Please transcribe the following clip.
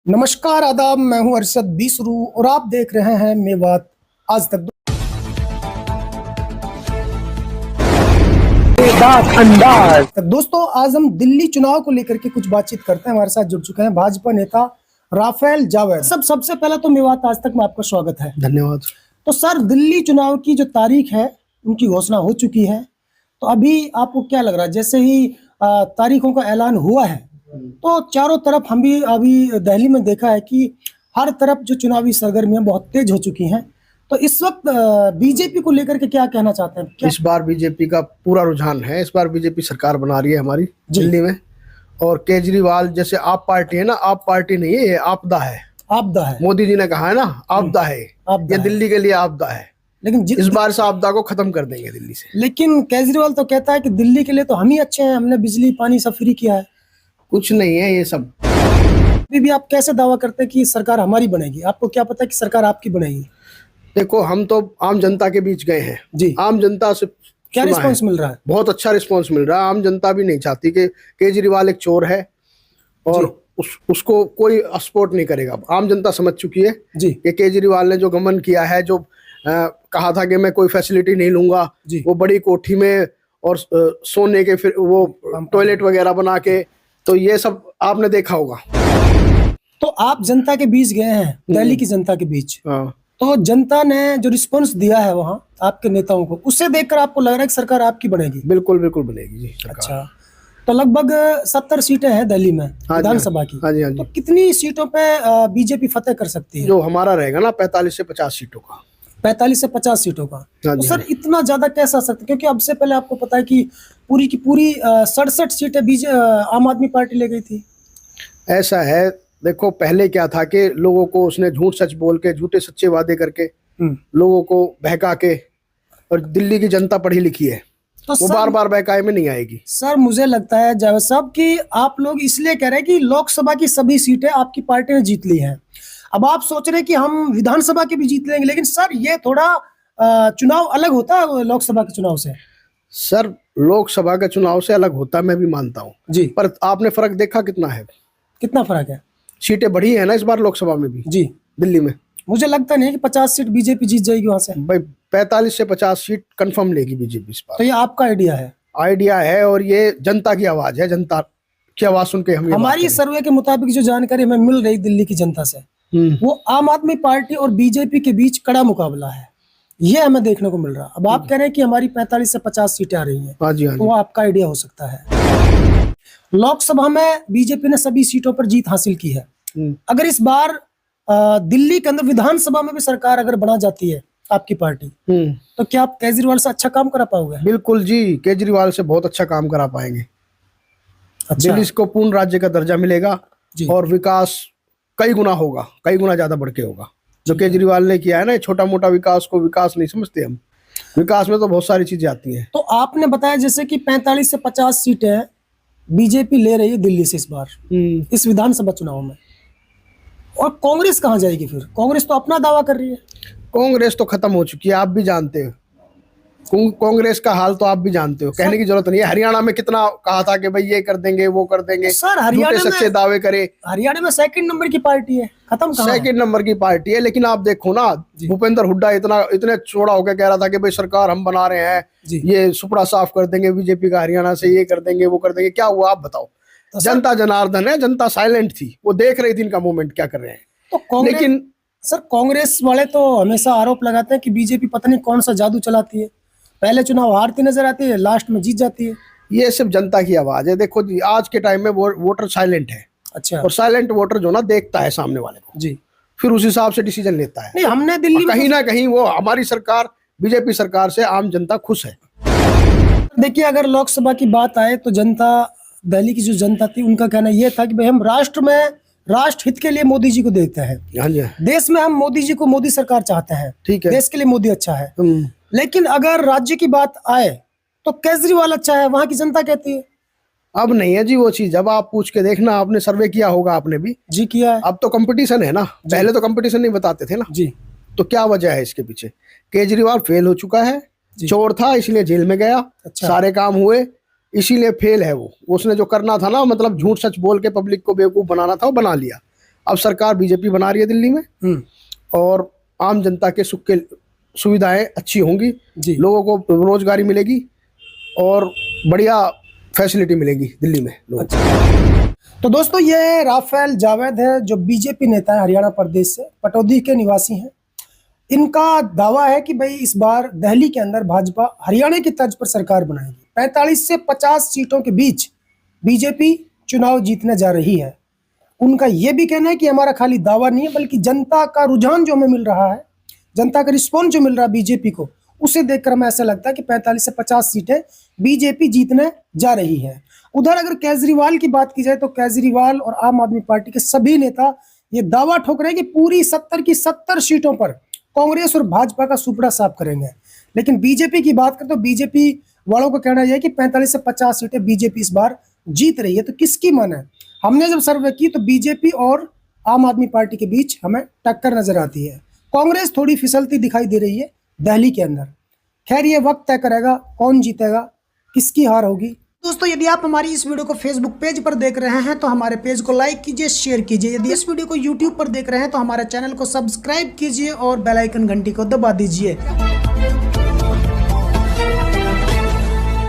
नमस्कार आदाब, मैं हूं अरशद बीसरू और आप देख रहे हैं मेवात आज तक। दोस्तों, आज हम दिल्ली चुनाव को लेकर के कुछ बातचीत करते हैं। हमारे साथ जुड़ चुके हैं भाजपा नेता राफेल जावेद। सबसे पहला तो मेवात आज तक में आपका स्वागत है। धन्यवाद। तो सर, दिल्ली चुनाव की जो तारीख है उनकी घोषणा हो चुकी है, तो अभी आपको क्या लग रहा है? जैसे ही तारीखों का ऐलान हुआ है तो चारों तरफ हम भी अभी दिल्ली में देखा है कि हर तरफ जो चुनावी सरगर्मियां बहुत तेज हो चुकी हैं। तो इस वक्त बीजेपी को लेकर के क्या कहना चाहते हैं? इस बार बीजेपी का पूरा रुझान है। इस बार बीजेपी सरकार बना रही है हमारी दिल्ली में। और केजरीवाल जैसे आप पार्टी है ना, आप पार्टी नहीं है, ये आपदा है। आपदा है, मोदी जी ने कहा है ना, आपदा है ये, दिल्ली के लिए आपदा है। लेकिन इस बार से आपदा को खत्म कर देंगे दिल्ली से। लेकिन केजरीवाल तो कहता है कि दिल्ली के लिए तो हम ही अच्छे हैं, हमने बिजली पानी सब फ्री किया है। कुछ नहीं है ये सब। अभी भी आप कैसे दावा करते हैं कि सरकार हमारी बनेगी? आपको क्या पता है कि सरकार आपकी बनेगी? देखो, हम तो आम जनता के बीच गए हैं जी। आम जनता से क्या रिस्पॉन्स मिल रहा है? बहुत अच्छा रिस्पॉन्स मिल रहा है। आम जनता भी नहीं चाहती कि केजरीवाल एक चोर है और उसको कोई सपोर्ट नहीं करेगा। आम जनता समझ चुकी है जी कि केजरीवाल ने जो गमन किया है, जो कहा था कि मैं कोई फैसिलिटी नहीं लूंगा, वो बड़ी कोठी में और सोने के फिर वो टॉयलेट वगैरह बना के, तो ये सब आपने देखा होगा। तो आप जनता के बीच गए हैं, दिल्ली की जनता के बीच, तो जनता ने जो रिस्पांस दिया है वहाँ आपके नेताओं को, उससे देखकर आपको लग रहा है कि सरकार आपकी बनेगी? बिल्कुल बिल्कुल बनेगी जी सरकार। अच्छा, तो लगभग 70 सीटें हैं दिल्ली में विधानसभा की। हाँ जी, हाँ जी। तो कितनी सीटों पे बीजेपी फतेह कर सकती है? जो हमारा रहेगा ना 45 से 50 सीटों का। 45 से 50 सीटों का। तो सर, हाँ। इतना ज्यादा कैसे आ सकता है? क्योंकि अब से पहले आपको पता है कि पूरी की पूरी 67 सीटें आम आदमी पार्टी ले गई थी। ऐसा है, देखो पहले क्या था कि लोगों को उसने झूठ सच बोल के, झूठे सच्चे वादे करके लोगों को बहका के, और दिल्ली की जनता पढ़ी लिखी है, तो वो बार बार बहकाए में नहीं आएगी। सर, मुझे लगता है जावेद साहब कि आप लोग इसलिए कह रहे हैं कि लोकसभा की सभी सीटें आपकी पार्टी ने जीत ली हैं। अब आप सोच रहे हैं कि हम विधानसभा के भी जीत लेंगे, लेकिन सर ये थोड़ा चुनाव अलग होता है लोकसभा के चुनाव से। सर, लोकसभा के चुनाव से अलग होता है, मैं भी मानता हूँ जी, पर आपने फर्क देखा कितना है? कितना फर्क है? सीटें बढ़ी है ना इस बार लोकसभा में भी जी दिल्ली में। मुझे लगता नहीं कि 50 सीट बीजेपी जीत जाएगी वहां से। भाई 45 से 50 सीट कंफर्म लेगी बीजेपी इस बार। तो ये आपका आइडिया है? आइडिया है, और ये जनता की आवाज है। जनता की आवाज सुन के हम हमारी सर्वे के मुताबिक जो जानकारी हमें मिल रही दिल्ली की जनता से, वो आम आदमी पार्टी और बीजेपी के बीच कड़ा मुकाबला है, ये हमें देखने को मिल रहा है। अब आप कह रहे हैं कि हमारी 45 से 50 सीटें आ रही हैं। हाँ जी, हाँ जी। तो वो आपका आइडिया हो सकता है। लोकसभा में बीजेपी ने सभी सीटों पर जीत हासिल की है। अगर इस बार दिल्ली के अंदर विधानसभा में भी सरकार अगर बना जाती है आपकी पार्टी, तो क्या आप केजरीवाल से अच्छा काम करा पाओगे? बिल्कुल जी, केजरीवाल से बहुत अच्छा काम करा पाएंगे। अच्छा। दिल्ली को पूर्ण राज्य का दर्जा मिलेगा और विकास कई गुना होगा, कई गुना ज्यादा बढ़ के होगा। जो केजरीवाल ने किया है ना, छोटा मोटा विकास को विकास नहीं समझते हम। विकास में तो बहुत सारी चीजें आती हैं। तो आपने बताया जैसे कि 45 से 50 सीटें बीजेपी ले रही है दिल्ली से इस बार इस विधानसभा चुनाव में, और कांग्रेस कहां जाएगी फिर? कांग्रेस तो अपना दावा कर रही है। कांग्रेस तो खत्म हो चुकी है, आप भी जानते हो। कांग्रेस का हाल तो आप भी जानते हो, कहने की जरूरत नहीं है। हरियाणा में कितना कहा था कि भाई ये कर देंगे, वो कर देंगे। सर, हरियाणा में सच्चे दावे करे। हरियाणा में सेकंड नंबर की पार्टी है, खत्म कहां है? सेकंड नंबर की पार्टी है, लेकिन आप देखो ना, भूपेंद्र हुड्डा इतने चौड़ा होकर कह रहा था कि भाई सरकार हम बना रहे हैं, ये सुपड़ा साफ कर देंगे बीजेपी का, हरियाणा से ये कर देंगे, वो कर देंगे। क्या हुआ आप बताओ? तो जनता जनार्दन है, जनता साइलेंट थी, वो देख रही थी इनका मूवमेंट क्या कर रहे हैं। तो लेकिन सर, कांग्रेस वाले तो हमेशा आरोप लगाते हैं कि बीजेपी पता नहीं कौन सा जादू चलाती है, पहले चुनाव हारती नजर आती है, लास्ट में जीत जाती है। ये सिर्फ जनता की आवाज है। देखो जी, आज के टाइम में वोटर साइलेंट है। अच्छा। और साइलेंट वोटर जो ना देखता है सामने वाले को जी, फिर उस हिसाब से डिसीजन लेता है। नहीं, हमने दिल्ली में कहीं ना कहीं वो हमारी सरकार, बीजेपी सरकार से आम जनता खुश है। देखिए, अगर लोकसभा की बात आए तो जनता, दिल्ली की जो जनता थी, उनका कहना यह था कि भाई हम राष्ट्र हित के लिए मोदी जी को देखते हैं। हाँ जी। देश में हम मोदी जी को, मोदी सरकार चाहते हैं। ठीक है, देश के लिए मोदी अच्छा है। लेकिन अगर राज्य की बात आए तो केजरीवाल अच्छा है, वहां की जनता कहती है। अब नहीं है जी वो चीज। अब आप पूछ के देखना, आपने सर्वे किया होगा, आपने भी जी किया है। अब तो कंपटीशन है ना, पहले तो कंपटीशन नहीं बताते थे ना जी। तो क्या वजह है इसके पीछे? केजरीवाल फेल हो चुका है, चोर था इसलिए जेल में गया। अच्छा। सारे काम हुए इसीलिए फेल है वो। उसने जो करना था ना, मतलब झूठ सच बोल के पब्लिक को बेवकूफ बनाना था, वो बना लिया। अब सरकार बीजेपी बना रही है दिल्ली में और आम जनता के सुख के सुविधाएं अच्छी होंगी, लोगों को रोजगारी मिलेगी और बढ़िया फैसिलिटी मिलेगी दिल्ली में लोगों को। तो दोस्तों ये राफेल जावेद है जो बीजेपी नेता है हरियाणा प्रदेश से, पटौदी के निवासी हैं। इनका दावा है कि भाई इस बार दिल्ली के अंदर भाजपा हरियाणा की तर्ज पर सरकार बनाएगी। 45 से 50 सीटों के बीच बीजेपी चुनाव जीतने जा रही है। उनका यह भी कहना है कि हमारा खाली दावा नहीं है बल्कि जनता का रुझान जो हमें मिल रहा है, जनता का रिस्पॉन्स जो मिल रहा है बीजेपी को, उसे देखकर हमें ऐसा लगता है कि 45 से 50 सीटें बीजेपी जीतने जा रही है। उधर अगर केजरीवाल की बात की जाए तो केजरीवाल और आम आदमी पार्टी के सभी नेता ये दावा ठोक रहे हैं कि पूरी 70 की 70 सीटों पर कांग्रेस और भाजपा का सुपड़ा साफ करेंगे। लेकिन बीजेपी की बात करें तो बीजेपी वालों का कहना यह है कि 45 से 50 सीटें बीजेपी इस बार जीत रही है। तो किसकी मन है? हमने जब सर्वे की तो बीजेपी और आम आदमी पार्टी के बीच हमें टक्कर नजर आती है। कांग्रेस थोड़ी फिसलती दिखाई दे रही है दिल्ली के अंदर। खैर ये वक्त तय करेगा कौन जीतेगा, किसकी हार होगी। दोस्तों यदि आप हमारी इस वीडियो को फेसबुक पेज पर देख रहे हैं तो हमारे पेज को लाइक कीजिए, शेयर कीजिए। यदि इस वीडियो को यूट्यूब पर देख रहे हैं तो हमारे चैनल को सब्सक्राइब कीजिए और बेल आइकन घंटी को दबा दीजिए।